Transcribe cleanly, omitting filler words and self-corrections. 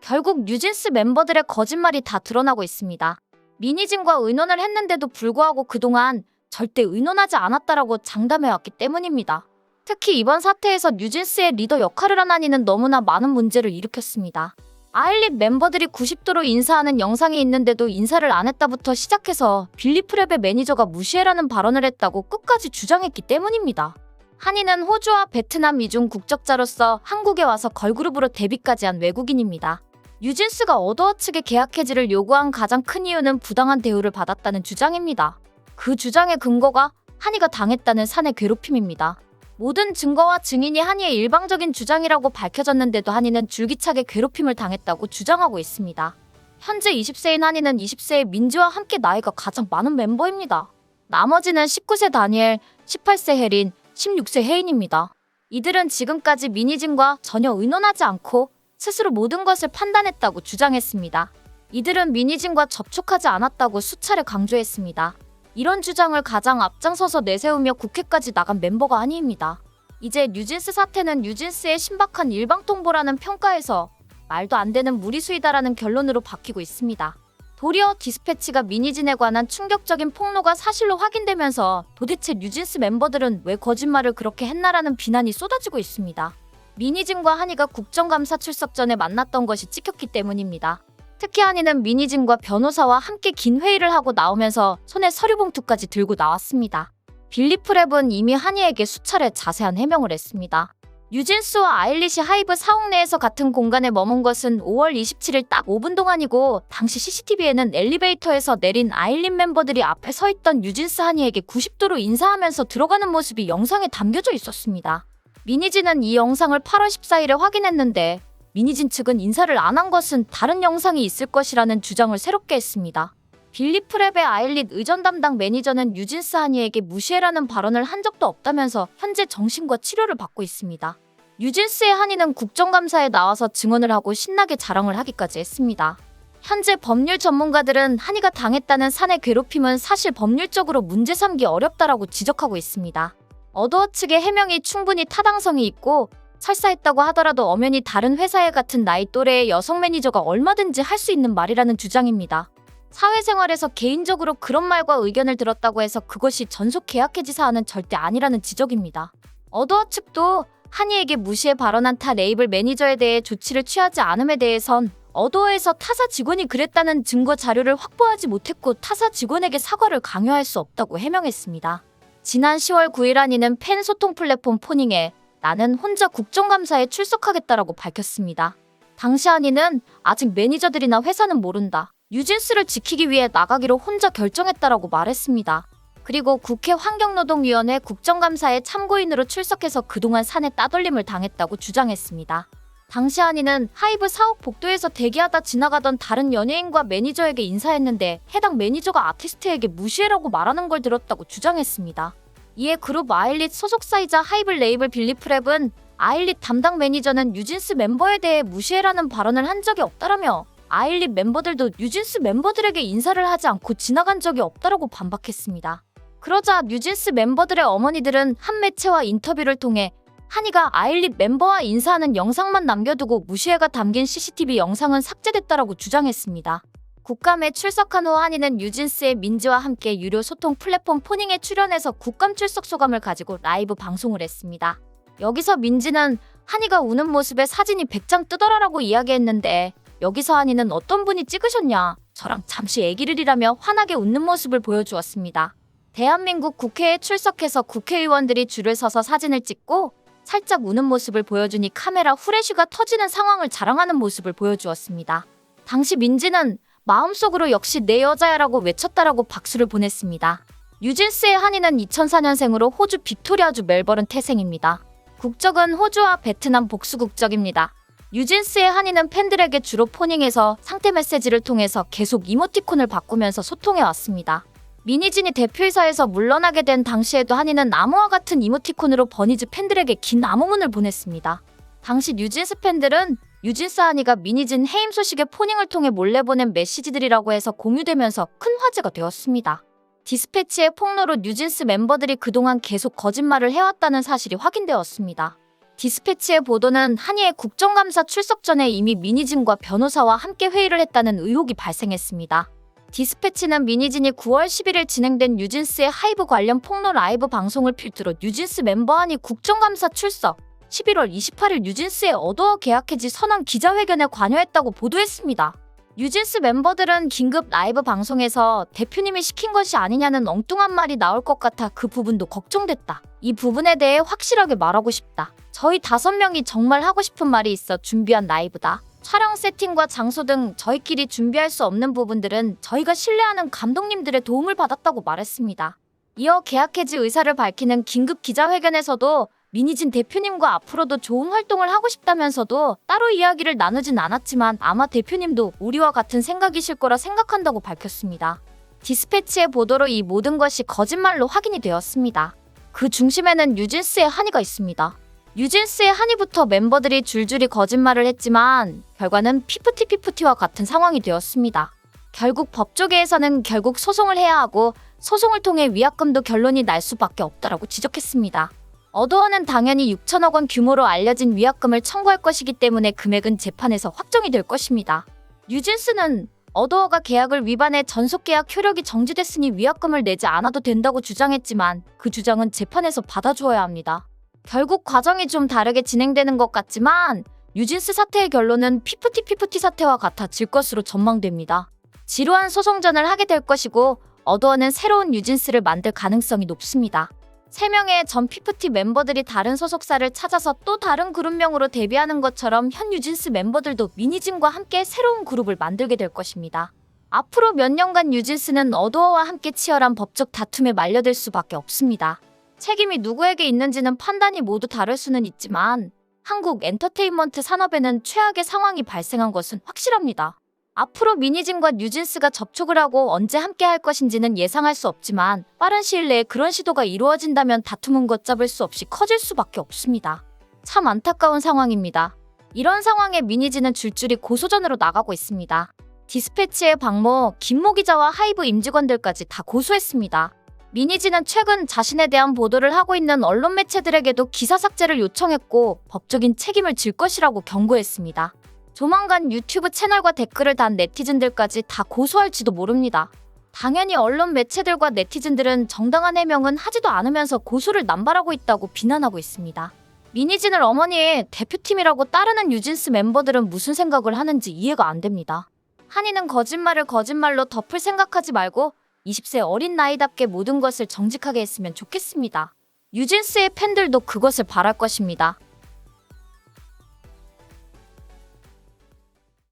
결국 뉴진스 멤버들의 거짓말이 다 드러나고 있습니다. 미니진과 의논을 했는데도 불구하고 그동안 절대 의논하지 않았다라고 장담해왔기 때문입니다. 특히 이번 사태에서 뉴진스의 리더 역할을 한 한이는 너무나 많은 문제를 일으켰습니다. 아일릿 멤버들이 90도로 인사하는 영상이 있는데도 인사를 안 했다부터 시작해서 빌리프랩의 매니저가 무시해라는 발언을 했다고 끝까지 주장했기 때문입니다. 한이는 호주와 베트남 이중 국적자로서 한국에 와서 걸그룹으로 데뷔까지 한 외국인입니다. 뉴진스가 어도어 측의 계약 해지를 요구한 가장 큰 이유는 부당한 대우를 받았다는 주장입니다. 그 주장의 근거가 한이가 당했다는 사내 괴롭힘입니다. 모든 증거와 증인이 한이의 일방적인 주장이라고 밝혀졌는데도 한이는 줄기차게 괴롭힘을 당했다고 주장하고 있습니다. 현재 20세인 한이는 20세의 민지와 함께 나이가 가장 많은 멤버입니다. 나머지는 19세 다니엘, 18세 혜린, 16세 혜인입니다. 이들은 지금까지 미니진과 전혀 의논하지 않고 스스로 모든 것을 판단했다고 주장했습니다. 이들은 미니진과 접촉하지 않았다고 수차례 강조했습니다. 이런 주장을 가장 앞장서서 내세우며 국회까지 나간 멤버가 한이입니다. 이제 뉴진스 사태는 뉴진스의 신박한 일방통보라는 평가에서 말도 안 되는 무리수이다라는 결론으로 바뀌고 있습니다. 도리어 디스패치가 미니진에 관한 충격적인 폭로가 사실로 확인되면서 도대체 뉴진스 멤버들은 왜 거짓말을 그렇게 했나라는 비난이 쏟아지고 있습니다. 미니진과 한이가 국정감사 출석 전에 만났던 것이 찍혔기 때문입니다. 특히 한이는 미니진과 변호사와 함께 긴 회의를 하고 나오면서 손에 서류 봉투까지 들고 나왔습니다. 빌리프랩은 이미 한이에게 수차례 자세한 해명을 했습니다. 뉴진스와 아일릿이 하이브 사옥 내에서 같은 공간에 머문 것은 5월 27일 딱 5분 동안이고 당시 CCTV에는 엘리베이터에서 내린 아일릿 멤버들이 앞에 서 있던 뉴진스 한이에게 90도로 인사하면서 들어가는 모습이 영상에 담겨져 있었습니다. 미니진은 이 영상을 8월 14일에 확인했는데 미니진 측은 인사를 안 한 것은 다른 영상이 있을 것이라는 주장을 새롭게 했습니다. 빌리프랩의 아일릿 의전 담당 매니저는 뉴진스 한이에게 무시해라는 발언을 한 적도 없다면서 현재 정신과 치료를 받고 있습니다. 뉴진스의 한이는 국정감사에 나와서 증언을 하고 신나게 자랑을 하기까지 했습니다. 현재 법률 전문가들은 한이가 당했다는 사내 괴롭힘은 사실 법률적으로 문제 삼기 어렵다라고 지적하고 있습니다. 어도어 측의 해명이 충분히 타당성이 있고 설사했다고 하더라도 엄연히 다른 회사의 같은 나이 또래의 여성 매니저가 얼마든지 할 수 있는 말이라는 주장입니다. 사회생활에서 개인적으로 그런 말과 의견을 들었다고 해서 그것이 전속 계약 해지 사안은 절대 아니라는 지적입니다. 어도어 측도 한이에게 무시해 발언한 타 레이블 매니저에 대해 조치를 취하지 않음에 대해선 어도어에서 타사 직원이 그랬다는 증거 자료를 확보하지 못했고 타사 직원에게 사과를 강요할 수 없다고 해명했습니다. 지난 10월 9일 한이는 팬 소통 플랫폼 포닝에 나는 혼자 국정감사에 출석하겠다라고 밝혔습니다. 당시 한이는 아직 매니저들이나 회사는 모른다. 뉴진스를 지키기 위해 나가기로 혼자 결정했다라고 말했습니다. 그리고 국회 환경노동위원회 국정감사에 참고인으로 출석해서 그동안 사내 따돌림을 당했다고 주장했습니다. 당시 한이는 하이브 사옥 복도에서 대기하다 지나가던 다른 연예인과 매니저에게 인사했는데 해당 매니저가 아티스트에게 무시해라고 말하는 걸 들었다고 주장했습니다. 이에 그룹 아일릿 소속사이자 하이브 레이블 빌리프랩은 아일릿 담당 매니저는 뉴진스 멤버에 대해 무시해라는 발언을 한 적이 없다라며 아일릿 멤버들도 뉴진스 멤버들에게 인사를 하지 않고 지나간 적이 없다라고 반박했습니다. 그러자 뉴진스 멤버들의 어머니들은 한 매체와 인터뷰를 통해 한이가 아일릿 멤버와 인사하는 영상만 남겨두고 무시해가 담긴 CCTV 영상은 삭제됐다라고 주장했습니다. 국감에 출석한 후 한이는 뉴진스의 민지와 함께 유료 소통 플랫폼 포닝에 출연해서 국감 출석 소감을 가지고 라이브 방송을 했습니다. 여기서 민지는 한이가 우는 모습에 사진이 100장 뜨더라라고 이야기했는데 여기서 한이는 어떤 분이 찍으셨냐? 저랑 잠시 얘기를이라며 환하게 웃는 모습을 보여주었습니다. 대한민국 국회에 출석해서 국회의원들이 줄을 서서 사진을 찍고 살짝 우는 모습을 보여주니 카메라 후레쉬가 터지는 상황을 자랑하는 모습을 보여주었습니다. 당시 민지는 마음속으로 역시 내 여자야라고 외쳤다라고 박수를 보냈습니다. 뉴진스의 한이는 2004년생으로 호주 빅토리아주 멜버른 태생입니다. 국적은 호주와 베트남 복수 국적입니다. 뉴진스의 한이는 팬들에게 주로 포닝에서 상태 메시지를 통해서 계속 이모티콘을 바꾸면서 소통해왔습니다. 미니진이 대표이사에서 물러나게 된 당시에도 한이는 나무와 같은 이모티콘으로 버니즈 팬들에게 긴 암호문을 보냈습니다. 당시 뉴진스 팬들은 뉴진스 한이가 미니진 해임 소식에 포닝을 통해 몰래 보낸 메시지들이라고 해서 공유되면서 큰 화제가 되었습니다. 디스패치의 폭로로 뉴진스 멤버들이 그동안 계속 거짓말을 해왔다는 사실이 확인되었습니다. 디스패치의 보도는 한이의 국정감사 출석 전에 이미 민희진과 변호사와 함께 회의를 했다는 의혹이 발생했습니다. 디스패치는 민희진이 9월 11일 진행된 뉴진스의 하이브 관련 폭로 라이브 방송을 필두로 뉴진스 멤버 한이 국정감사 출석, 11월 28일 뉴진스의 어도어 계약 해지 선언 기자회견에 관여했다고 보도했습니다. 뉴진스 멤버들은 긴급 라이브 방송에서 대표님이 시킨 것이 아니냐는 엉뚱한 말이 나올 것 같아 그 부분도 걱정됐다. 이 부분에 대해 확실하게 말하고 싶다. 저희 5명이 정말 하고 싶은 말이 있어 준비한 라이브다. 촬영 세팅과 장소 등 저희끼리 준비할 수 없는 부분들은 저희가 신뢰하는 감독님들의 도움을 받았다고 말했습니다. 이어 계약 해지 의사를 밝히는 긴급 기자회견에서도 민희진 대표님과 앞으로도 좋은 활동을 하고 싶다면서도 따로 이야기를 나누진 않았지만 아마 대표님도 우리와 같은 생각이실 거라 생각한다고 밝혔습니다. 디스패치의 보도로 이 모든 것이 거짓말로 확인이 되었습니다. 그 중심에는 뉴진스의 한이가 있습니다. 뉴진스의 한이부터 멤버들이 줄줄이 거짓말을 했지만 결과는 피프티피프티와 같은 상황이 되었습니다. 결국 법조계에서는 결국 소송을 해야 하고 소송을 통해 위약금도 결론이 날 수밖에 없다라고 지적했습니다. 어도어는 당연히 6천억 원 규모로 알려진 위약금을 청구할 것이기 때문에 금액은 재판에서 확정이 될 것입니다. 뉴진스는 어도어가 계약을 위반해 전속계약 효력이 정지됐으니 위약금을 내지 않아도 된다고 주장했지만 그 주장은 재판에서 받아주어야 합니다. 결국 과정이 좀 다르게 진행되는 것 같지만 뉴진스 사태의 결론은 피프티피프티 사태와 같아질 것으로 전망됩니다. 지루한 소송전을 하게 될 것이고 어도어는 새로운 뉴진스를 만들 가능성이 높습니다. 3명의 전 피프티 멤버들이 다른 소속사를 찾아서 또 다른 그룹명으로 데뷔하는 것처럼 현 뉴진스 멤버들도 민희진과 함께 새로운 그룹을 만들게 될 것입니다. 앞으로 몇 년간 뉴진스는 어도어와 함께 치열한 법적 다툼에 말려들 수밖에 없습니다. 책임이 누구에게 있는지는 판단이 모두 다를 수는 있지만 한국 엔터테인먼트 산업에는 최악의 상황이 발생한 것은 확실합니다. 앞으로 민희진과 뉴진스가 접촉을 하고 언제 함께 할 것인지는 예상할 수 없지만 빠른 시일 내에 그런 시도가 이루어진다면 다툼은 걷잡을 수 없이 커질 수밖에 없습니다. 참 안타까운 상황입니다. 이런 상황에 민희진은 줄줄이 고소전으로 나가고 있습니다. 디스패치의 박모, 김모 기자와 하이브 임직원들까지 다 고소했습니다. 민희진은 최근 자신에 대한 보도를 하고 있는 언론 매체들에게도 기사 삭제를 요청했고 법적인 책임을 질 것이라고 경고했습니다. 조만간 유튜브 채널과 댓글을 단 네티즌들까지 다 고소할지도 모릅니다. 당연히 언론 매체들과 네티즌들은 정당한 해명은 하지도 않으면서 고소를 남발하고 있다고 비난하고 있습니다. 민희진을 어머니의 대표팀이라고 따르는 뉴진스 멤버들은 무슨 생각을 하는지 이해가 안 됩니다. 한이는 거짓말을 거짓말로 덮을 생각하지 말고 20세 어린 나이답게 모든 것을 정직하게 했으면 좋겠습니다. 뉴진스의 팬들도 그것을 바랄 것입니다.